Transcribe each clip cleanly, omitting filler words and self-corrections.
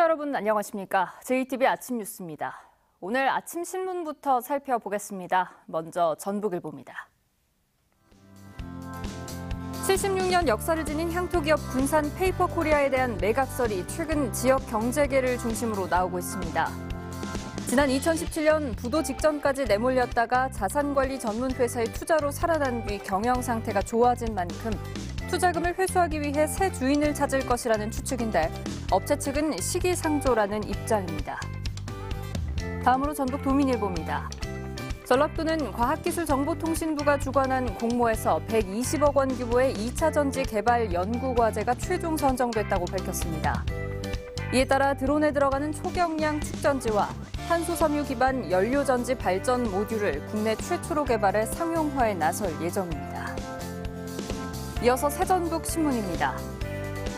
시청자 여러분 안녕하십니까? JTBC 아침 뉴스입니다. 오늘 아침 신문부터 살펴보겠습니다. 먼저 전북일보입니다. 76년 역사를 지닌 향토기업 군산 페이퍼코리아에 대한 매각설이 최근 지역 경제계를 중심으로 나오고 있습니다. 지난 2017년 부도 직전까지 내몰렸다가 자산관리 전문 회사의 투자로 살아난 뒤 경영 상태가 좋아진 만큼 투자금을 회수하기 위해 새 주인을 찾을 것이라는 추측인데 업체 측은 시기상조라는 입장입니다. 다음으로 전북 도민일보입니다. 전라도는 과학기술정보통신부가 주관한 공모에서 120억 원 규모의 2차 전지 개발 연구과제가 최종 선정됐다고 밝혔습니다. 이에 따라 드론에 들어가는 초경량 축전지와 탄소섬유 기반 연료전지 발전 모듈을 국내 최초로 개발해 상용화에 나설 예정입니다. 이어서 새전북 신문입니다.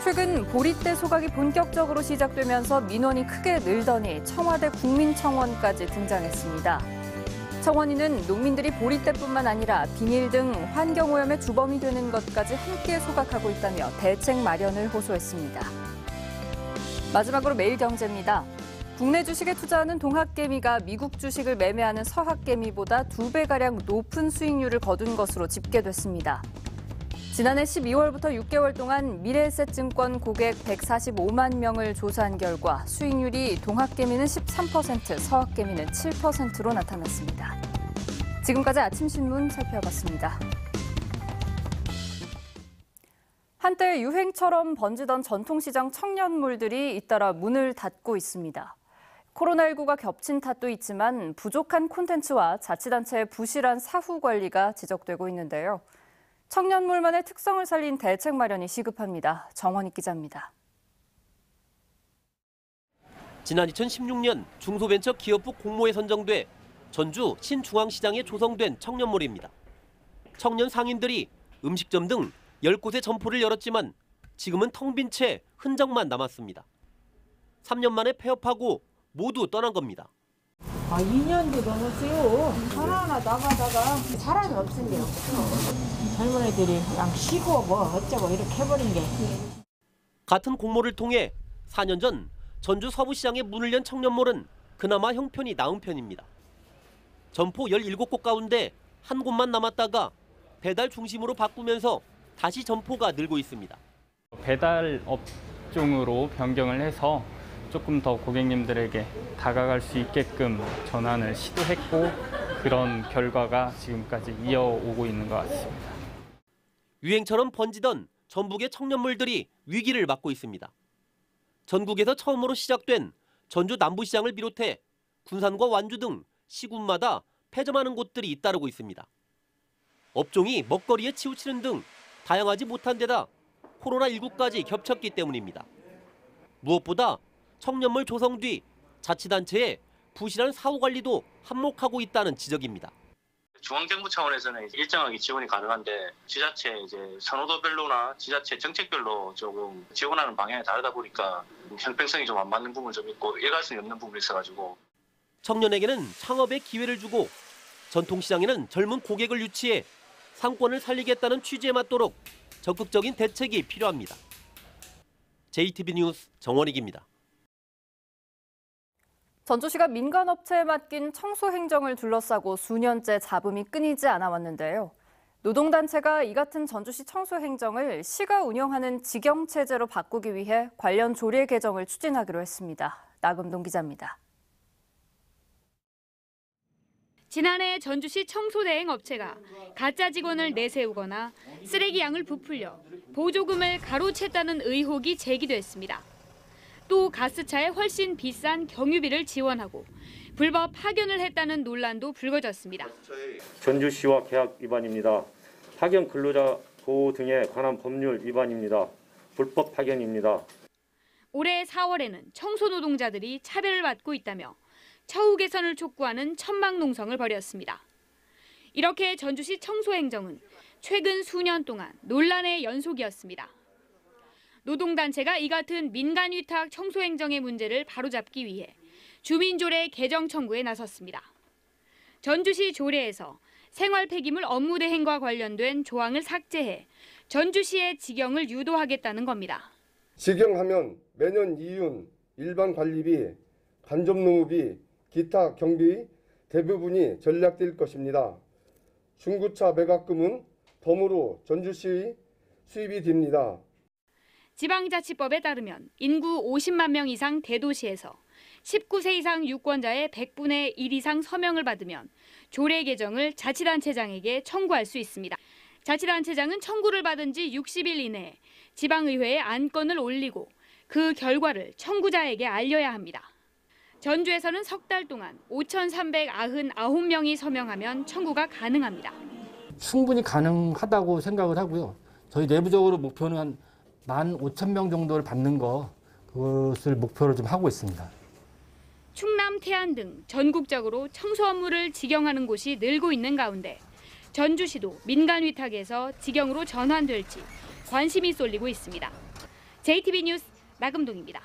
최근 보리떼 소각이 본격적으로 시작되면서 민원이 크게 늘더니 청와대 국민청원까지 등장했습니다. 청원인은 농민들이 보리떼뿐만 아니라 비닐 등 환경오염의 주범이 되는 것까지 함께 소각하고 있다며 대책 마련을 호소했습니다. 마지막으로 매일경제입니다. 국내 주식에 투자하는 동학개미가 미국 주식을 매매하는 서학개미보다 2배가량 높은 수익률을 거둔 것으로 집계됐습니다. 지난해 12월부터 6개월 동안 미래에셋증권 고객 145만 명을 조사한 결과 수익률이 동학개미는 13%, 서학개미는 7%로 나타났습니다. 지금까지 아침 신문 살펴봤습니다. 한때 유행처럼 번지던 전통시장 청년몰들이 잇따라 문을 닫고 있습니다. 코로나19가 겹친 탓도 있지만 부족한 콘텐츠와 자치단체의 부실한 사후 관리가 지적되고 있는데요. 청년몰만의 특성을 살린 대책 마련이 시급합니다. 정원익 기자입니다. 지난 2016년 중소벤처기업부 공모에 선정돼 전주 신중앙시장에 조성된 청년몰입니다. 청년 상인들이 음식점 등 10곳의 점포를 열었지만 지금은 텅 빈 채 흔적만 남았습니다. 3년 만에 폐업하고 모두 떠난 겁니다. 2년도 넘었어요. 하나하나 나가다가 사람이 없은데요. 젊은 애들이 그냥 쉬고 뭐 어쩌고 이렇게 해버린 게. 같은 공모를 통해 4년 전 전주 서부시장에 문을 연 청년몰은 그나마 형편이 나은 편입니다. 점포 17곳 가운데 한 곳만 남았다가 배달 중심으로 바꾸면서 다시 점포가 늘고 있습니다. 배달 업종으로 변경을 해서 조금 더 고객님들에게 다가갈 수 있게끔 전환을 시도했고 그런 결과가 지금까지 이어오고 있는 것 같습니다. 유행처럼 번지던 전북의 청년몰들이 위기를 맞고 있습니다. 전국에서 처음으로 시작된 전주 남부시장을 비롯해 군산과 완주 등 시군마다 폐점하는 곳들이 잇따르고 있습니다. 업종이 먹거리에 치우치는 등 다양하지 못한 데다 코로나19까지 겹쳤기 때문입니다. 무엇보다 청년몰 조성 뒤 자치단체의 부실한 사후 관리도 한몫하고 있다는 지적입니다. 중앙정부 차원에서는 일정하게 지원이 가능한데 지자체 선호도별로나 지자체 정책별로 조금 지원하는 방향이 다르다 보니까 형평성이 좀 안 맞는 부분이 좀 있고 일관성이 없는 부분이 있어가지고 청년에게는 창업의 기회를 주고 전통시장에는 젊은 고객을 유치해 상권을 살리겠다는 취지에 맞도록 적극적인 대책이 필요합니다. JTBC 뉴스 정원익입니다. 전주시가 민간업체에 맡긴 청소 행정을 둘러싸고 수년째 잡음이 끊이지 않아 왔는데요. 노동단체가 이 같은 전주시 청소 행정을 시가 운영하는 직영체제로 바꾸기 위해 관련 조례 개정을 추진하기로 했습니다. 나금동 기자입니다. 지난해 전주시 청소대행 업체가 가짜 직원을 내세우거나 쓰레기 양을 부풀려 보조금을 가로챘다는 의혹이 제기됐습니다. 또 가스차에 훨씬 비싼 경유비를 지원하고 불법 파견을 했다는 논란도 불거졌습니다. 전주시와 계약 위반입니다. 파견 근로자 보호 등에 관한 법률 위반입니다. 불법 파견입니다. 올해 4월에는 청소 노동자들이 차별을 받고 있다며 처우 개선을 촉구하는 천막 농성을 벌였습니다. 이렇게 전주시 청소행정은 최근 수년 동안 논란의 연속이었습니다. 노동단체가 이 같은 민간위탁 청소행정의 문제를 바로잡기 위해 주민조례 개정 청구에 나섰습니다. 전주시 조례에서 생활 폐기물 업무 대행과 관련된 조항을 삭제해 전주시의 직영을 유도하겠다는 겁니다. 직영하면 매년 이윤 일반 관리비, 간접농업비, 기타 경비 대부분이 전략될 것입니다. 중구차 매각금은 덤으로 전주시 수입이 됩니다. 지방자치법에 따르면 인구 50만 명 이상 대도시에서 19세 이상 유권자의 100분의 1 이상 서명을 받으면 조례 개정을 자치단체장에게 청구할 수 있습니다. 자치단체장은 청구를 받은 지 60일 이내에 지방의회에 안건을 올리고 그 결과를 청구자에게 알려야 합니다. 전주에서는 석 달 동안 5,399명이 서명하면 청구가 가능합니다. 충분히 가능하다고 생각을 하고요. 저희 내부적으로 목표는 한 15,000명 정도를 받는 그것을 목표로 좀 하고 있습니다. 충남, 태안 등 전국적으로 청소 업무를 직영하는 곳이 늘고 있는 가운데 전주시도 민간 위탁에서 직영으로 전환될지 관심이 쏠리고 있습니다. JTB 뉴스 나금동입니다.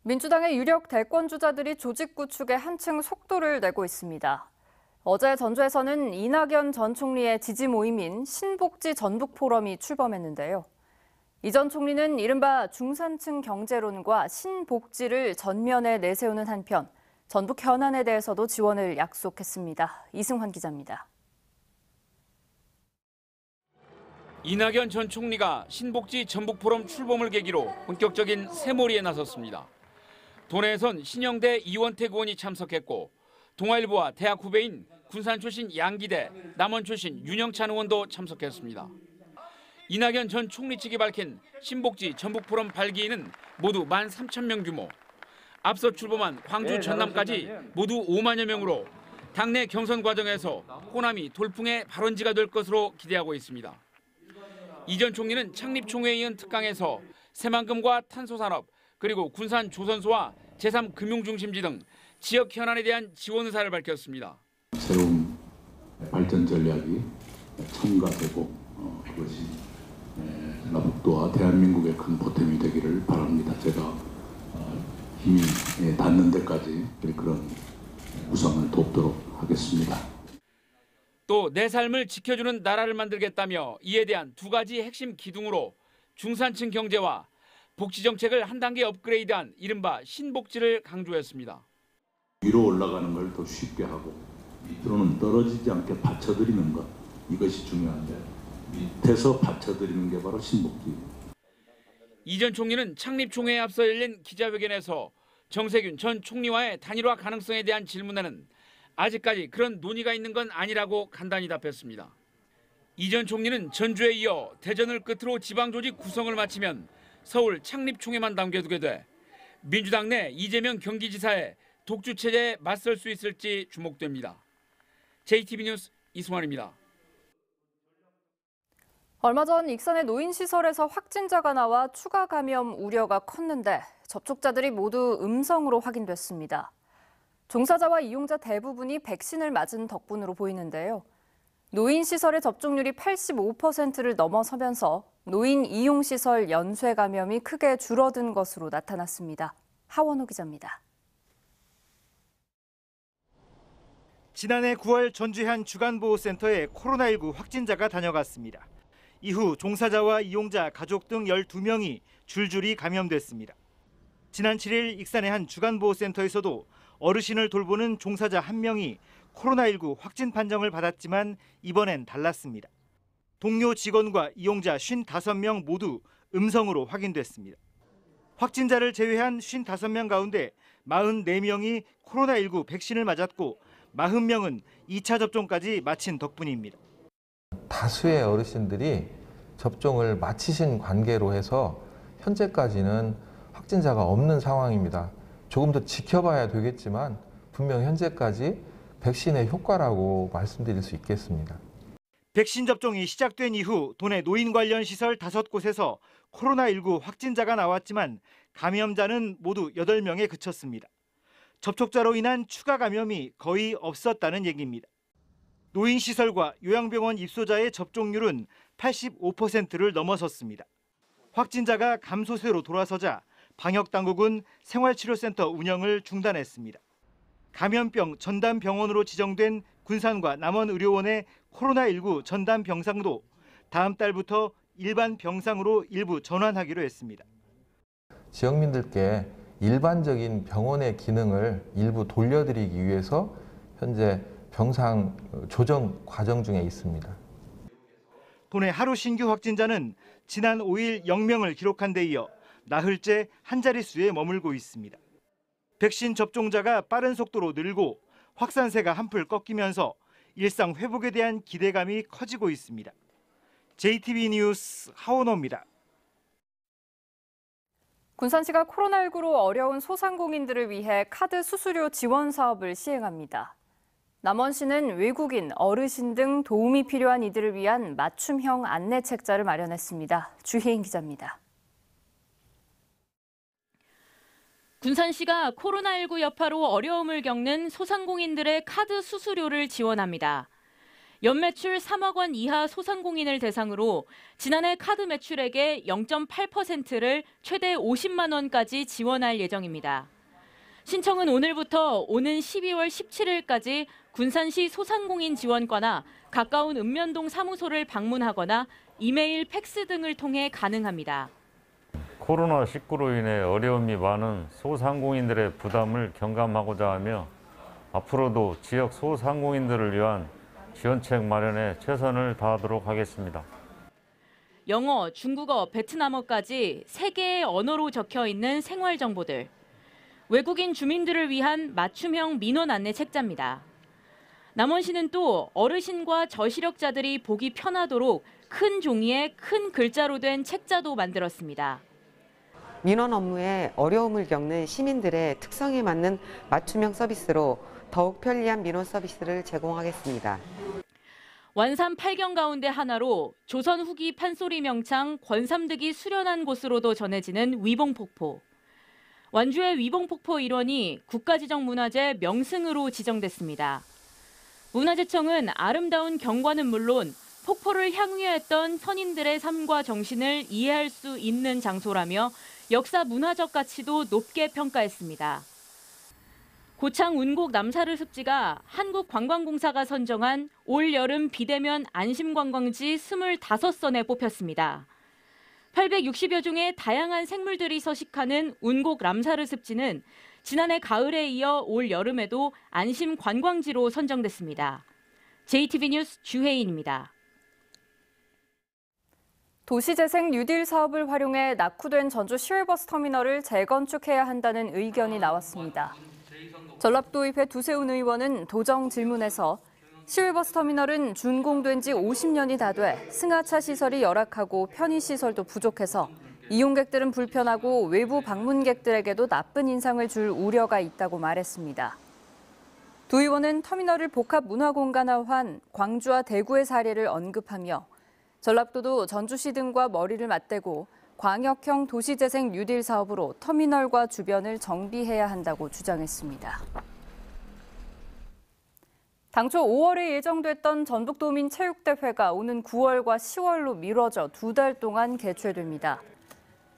민주당의 유력 대권 주자들이 조직 구축에 한층 속도를 내고 있습니다. 어제 전주에서는 이낙연 전 총리의 지지 모임인 신복지 전북 포럼이 출범했는데요. 이 전 총리는 이른바 중산층 경제론과 신복지를 전면에 내세우는 한편 전북 현안에 대해서도 지원을 약속했습니다. 이승환 기자입니다. 이낙연 전 총리가 신복지 전북 포럼 출범을 계기로 본격적인 새몰이에 나섰습니다. 도내에선 신영대 이원택 의원이 참석했고 동아일보와 대학 후배인 군산 출신 양기대, 남원 출신 윤영찬 의원도 참석했습니다. 이낙연 전 총리 측이 밝힌 신복지 전북 포럼 발기인은 모두 13,000명 규모. 앞서 출범한 광주, 전남까지 모두 5만여 명으로 당내 경선 과정에서 호남이 돌풍의 발원지가 될 것으로 기대하고 있습니다. 이 전 총리는 창립 총회에 이은 특강에서 새만금과 탄소산업 그리고 군산 조선소와 제3금융중심지 등 지역 현안에 대한 지원 의사를 밝혔습니다. 새로운 발전 전략이 첨가되고 그것이 전라북도와 대한민국의 큰 보탬이 되기를 바랍니다. 제가 힘이 닿는 데까지 그런 구상을 돕도록 하겠습니다. 또 내 삶을 지켜주는 나라를 만들겠다며 이에 대한 두 가지 핵심 기둥으로 중산층 경제와 복지 정책을 한 단계 업그레이드한 이른바 신복지를 강조했습니다. 위로 올라가는 걸 더 쉽게 하고 밑으로는 떨어지지 않게 받쳐드리는 것, 이것이 중요한데 밑에서 받쳐드리는 게 바로 신복지입니다. 이 전 총리는 창립 총회에 앞서 열린 기자회견에서 정세균 전 총리와의 단일화 가능성에 대한 질문에는 아직까지 그런 논의가 있는 건 아니라고 간단히 답했습니다. 이 전 총리는 전주에 이어 대전을 끝으로 지방조직 구성을 마치면 서울 창립총회만 남겨두게 돼 민주당 내 이재명 경기지사의 독주체제에 맞설 수 있을지 주목됩니다. JTB 뉴스 이승환입니다. 얼마 전 익산의 노인시설에서 확진자가 나와 추가 감염 우려가 컸는데 접촉자들이 모두 음성으로 확인됐습니다. 종사자와 이용자 대부분이 백신을 맞은 덕분으로 보이는데요. 노인시설의 접종률이 85%를 넘어서면서 노인 이용시설 연쇄 감염이 크게 줄어든 것으로 나타났습니다. 하원호 기자입니다. 지난해 9월 전주의 한 주간보호센터에 코로나19 확진자가 다녀갔습니다. 이후 종사자와 이용자, 가족 등 12명이 줄줄이 감염됐습니다. 지난 7일 익산의 한 주간보호센터에서도 어르신을 돌보는 종사자 1명이 코로나19 확진 판정을 받았지만 이번엔 달랐습니다. 동료 직원과 이용자 55명 모두 음성으로 확인됐습니다. 확진자를 제외한 55명 가운데 44명이 코로나19 백신을 맞았고 40명은 2차 접종까지 마친 덕분입니다. 다수의 어르신들이 접종을 마치신 관계로 해서 현재까지는 확진자가 없는 상황입니다. 조금 더 지켜봐야 되겠지만 분명 현재까지 백신의 효과라고 말씀드릴 수 있겠습니다. 백신 접종이 시작된 이후 도내 노인 관련 시설 5곳에서 코로나19 확진자가 나왔지만 감염자는 모두 8명에 그쳤습니다. 접촉자로 인한 추가 감염이 거의 없었다는 얘기입니다. 노인시설과 요양병원 입소자의 접종률은 85%를 넘어섰습니다. 확진자가 감소세로 돌아서자 방역당국은 생활치료센터 운영을 중단했습니다. 감염병 전담병원으로 지정된 군산과 남원의료원의 코로나19 전담병상도 다음 달부터 일반 병상으로 일부 전환하기로 했습니다. 지역민들께 일반적인 병원의 기능을 일부 돌려드리기 위해서 현재 병상 조정 과정 중에 있습니다. 도내 하루 신규 확진자는 지난 5일 0명을 기록한 데 이어 나흘째 한 자릿수에 머물고 있습니다. 백신 접종자가 빠른 속도로 늘고 확산세가 한풀 꺾이면서 일상 회복에 대한 기대감이 커지고 있습니다. JTBC 뉴스 하원호입니다. 군산시가 코로나19로 어려운 소상공인들을 위해 카드 수수료 지원 사업을 시행합니다. 남원시는 외국인, 어르신 등 도움이 필요한 이들을 위한 맞춤형 안내 책자를 마련했습니다. 주혜인 기자입니다. 군산시가 코로나19 여파로 어려움을 겪는 소상공인들의 카드 수수료를 지원합니다. 연매출 3억 원 이하 소상공인을 대상으로 지난해 카드 매출액의 0.8%를 최대 50만 원까지 지원할 예정입니다. 신청은 오늘부터 오는 12월 17일까지 군산시 소상공인 지원과나 가까운 읍면동 사무소를 방문하거나 이메일, 팩스 등을 통해 가능합니다. 코로나19로 인해 어려움이 많은 소상공인들의 부담을 경감하고자 하며 앞으로도 지역 소상공인들을 위한 지원책 마련에 최선을 다하도록 하겠습니다. 영어, 중국어, 베트남어까지 3개의 언어로 적혀 있는 생활 정보들. 외국인 주민들을 위한 맞춤형 민원 안내 책자입니다. 남원시는 또 어르신과 저시력자들이 보기 편하도록 큰 종이에 큰 글자로 된 책자도 만들었습니다. 민원 업무에 어려움을 겪는 시민들의 특성에 맞는 맞춤형 서비스로 더욱 편리한 민원 서비스를 제공하겠습니다. 완산 8경 가운데 하나로 조선 후기 판소리 명창 권삼득이 수련한 곳으로도 전해지는 위봉폭포. 완주의 위봉폭포 일원이 국가지정문화재 명승으로 지정됐습니다. 문화재청은 아름다운 경관은 물론 폭포를 향유했던 선인들의 삶과 정신을 이해할 수 있는 장소라며 역사 문화적 가치도 높게 평가했습니다. 고창 운곡 남사르 습지가 한국관광공사가 선정한 올 여름 비대면 안심관광지 25선에 뽑혔습니다. 860여 종의 다양한 생물들이 서식하는 운곡 남사르 습지는 지난해 가을에 이어 올 여름에도 안심관광지로 선정됐습니다. JTBC 뉴스 주혜인입니다. 도시재생 뉴딜 사업을 활용해 낙후된 전주 시외버스 터미널을 재건축해야 한다는 의견이 나왔습니다. 전랍도의회 두세훈 의원은 도정 질문에서 시외버스 터미널은 준공된 지 50년이 다 돼 승하차 시설이 열악하고 편의시설도 부족해서 이용객들은 불편하고 외부 방문객들에게도 나쁜 인상을 줄 우려가 있다고 말했습니다. 두 의원은 터미널을 복합 문화공간화한 광주와 대구의 사례를 언급하며 전랍도도 전주시 등과 머리를 맞대고 광역형 도시재생 뉴딜 사업으로 터미널과 주변을 정비해야 한다고 주장했습니다. 당초 5월에 예정됐던 전북도민체육대회가 오는 9월과 10월로 미뤄져 2달 동안 개최됩니다.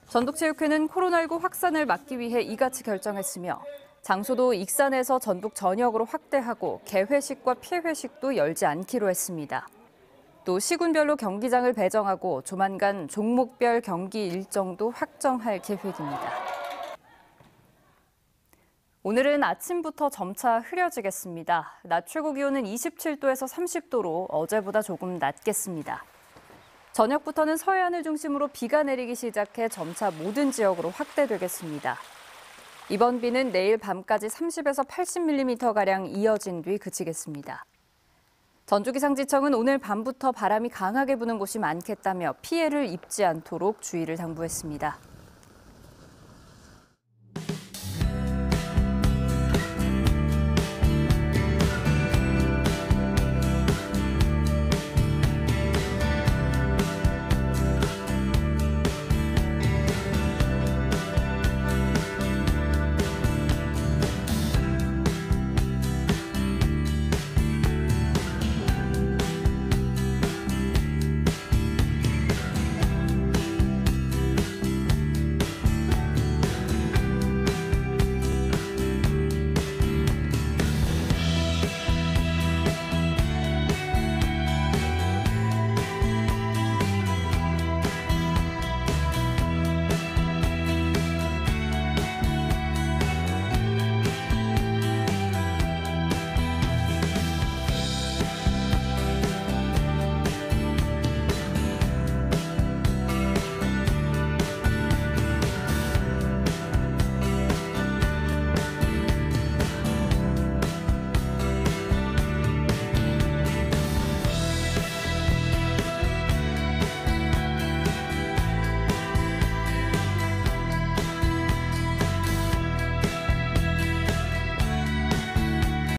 전북체육회는 코로나19 확산을 막기 위해 이같이 결정했으며 장소도 익산에서 전북 전역으로 확대하고 개회식과 폐회식도 열지 않기로 했습니다. 또 시군별로 경기장을 배정하고 조만간 종목별 경기 일정도 확정할 계획입니다. 오늘은 아침부터 점차 흐려지겠습니다. 낮 최고 기온은 27도에서 30도로 어제보다 조금 낮겠습니다. 저녁부터는 서해안을 중심으로 비가 내리기 시작해 점차 모든 지역으로 확대되겠습니다. 이번 비는 내일 밤까지 30에서 80mm가량 이어진 뒤 그치겠습니다. 전주기상지청은 오늘 밤부터 바람이 강하게 부는 곳이 많겠다며 피해를 입지 않도록 주의를 당부했습니다.